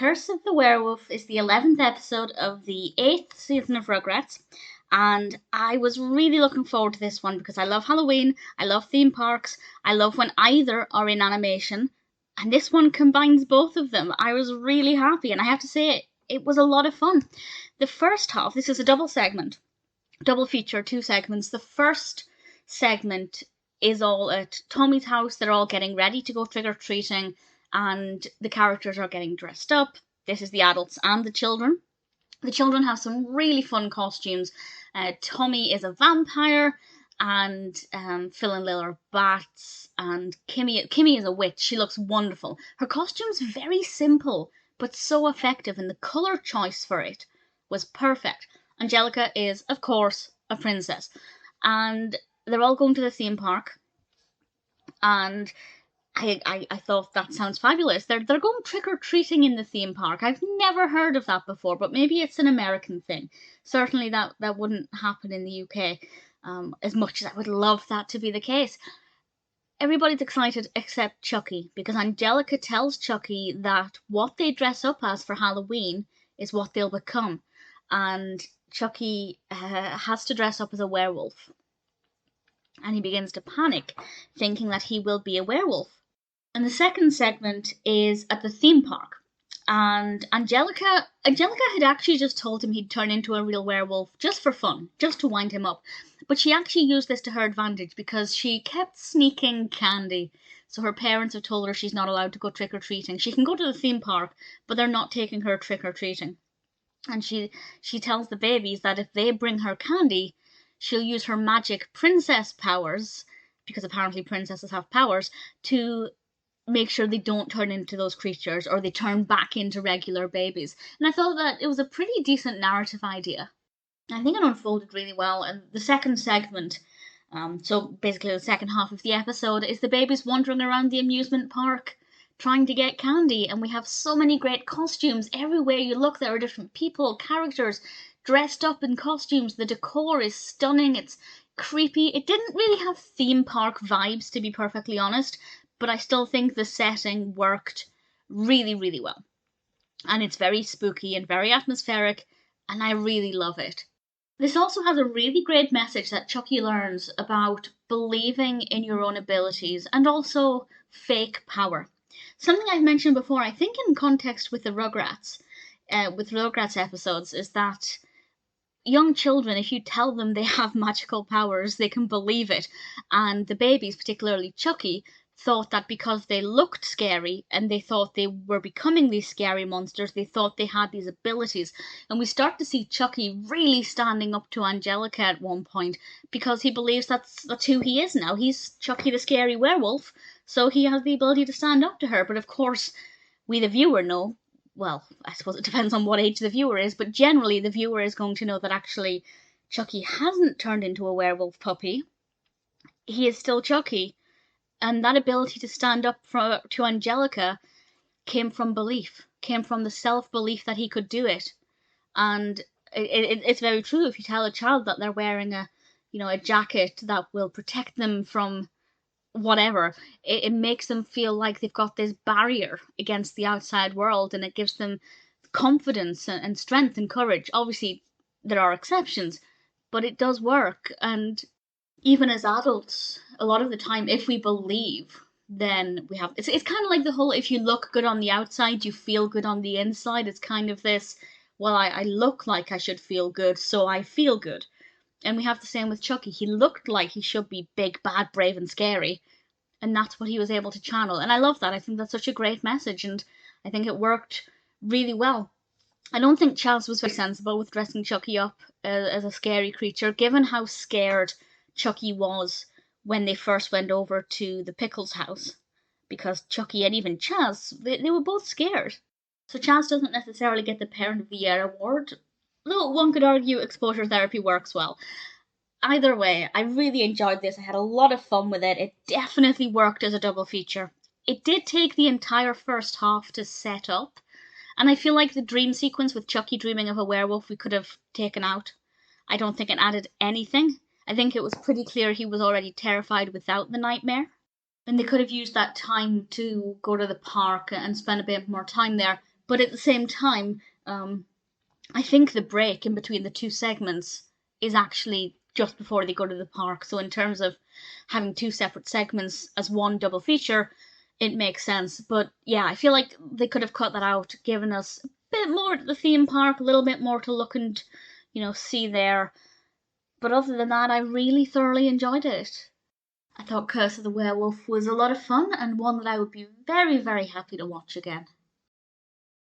Curse of the Werewolf is the 11th episode of the 8th season of Rugrats, and I was really looking forward to this one because I love Halloween, I love theme parks, I love when either are in animation, and this one combines both of them. I was really happy, and I have to say, it was a lot of fun. The first half, this is a double segment, double feature, 2 segments. The first segment is all at Tommy's house. They're all getting ready to go trick-or-treating, and the characters are getting dressed up. This is the adults and the children. The children have some really fun costumes. Tommy is a vampire, and Phil and Lil are bats, and Kimi is a witch. She looks wonderful. Her costume's very simple, but so effective, and the colour choice for it was perfect. Angelica is, of course, a princess, and they're all going to the theme park, and I thought that sounds fabulous. They're going trick-or-treating in the theme park. I've never heard of that before, but maybe it's an American thing. Certainly that wouldn't happen in the UK, as much as I would love that to be the case. Everybody's excited except Chuckie, because Angelica tells Chuckie that what they dress up as for Halloween is what they'll become, and Chuckie has to dress up as a werewolf. And he begins to panic, thinking that he will be a werewolf. And the second segment is at the theme park. And Angelica had actually just told him he'd turn into a real werewolf just for fun, just to wind him up. But she actually used this to her advantage because she kept sneaking candy. So her parents have told her she's not allowed to go trick-or-treating. She can go to the theme park, but they're not taking her trick-or-treating. And she tells the babies that if they bring her candy, she'll use her magic princess powers, because apparently princesses have powers, to make sure they don't turn into those creatures or they turn back into regular babies. And I thought that it was a pretty decent narrative idea. I think it unfolded really well. And the second segment, so basically the second half of the episode, is the babies wandering around the amusement park trying to get candy. And we have so many great costumes. Everywhere you look, there are different people, characters, dressed up in costumes. The decor is stunning. It's creepy. It didn't really have theme park vibes, to be perfectly honest, but I still think the setting worked really, really well. And it's very spooky and very atmospheric, and I really love it. This also has a really great message that Chuckie learns about believing in your own abilities and also fake power. Something I've mentioned before, I think in context with the Rugrats episodes, is that young children, if you tell them they have magical powers, they can believe it. And the babies, particularly Chuckie, thought that because they looked scary and they thought they were becoming these scary monsters, they thought they had these abilities. And we start to see Chuckie really standing up to Angelica at one point because he believes that's who he is now. He's Chuckie the scary werewolf, so he has the ability to stand up to her. But of course, we the viewer know, well, I suppose it depends on what age the viewer is, but generally the viewer is going to know that actually Chuckie hasn't turned into a werewolf puppy. He is still Chuckie. And that ability to stand up to Angelica came from belief, came from the self-belief that he could do it. And it's very true. If you tell a child that they're wearing a jacket that will protect them from whatever, it makes them feel like they've got this barrier against the outside world, and it gives them confidence and strength and courage. Obviously, there are exceptions, but it does work. And even as adults, a lot of the time, if we believe, then we have... It's kind of like the whole, if you look good on the outside, you feel good on the inside. It's kind of this, well, I look like I should feel good, so I feel good. And we have the same with Chuckie. He looked like he should be big, bad, brave, and scary. And that's what he was able to channel. And I love that. I think that's such a great message, and I think it worked really well. I don't think Chaz was very sensible with dressing Chuckie up as a scary creature, given how scared Chuckie was when they first went over to the Pickles house, because Chuckie and even Chaz, they were both scared. So Chaz doesn't necessarily get the Parent of the Year award, though one could argue exposure therapy works well. Either way, I really enjoyed this. I had a lot of fun with it. It definitely worked as a double feature. It did take the entire first half to set up, and I feel like the dream sequence with Chuckie dreaming of a werewolf we could have taken out. I don't think it added anything. I think it was pretty clear he was already terrified without the nightmare. And they could have used that time to go to the park and spend a bit more time there. But at the same time, I think the break in between the two segments is actually just before they go to the park. So in terms of having two separate segments as one double feature, it makes sense. But yeah, I feel like they could have cut that out, given us a bit more at the theme park, a little bit more to look and, see there. But other than that, I really thoroughly enjoyed it. I thought Curse of the Werewolf was a lot of fun and one that I would be very, very happy to watch again.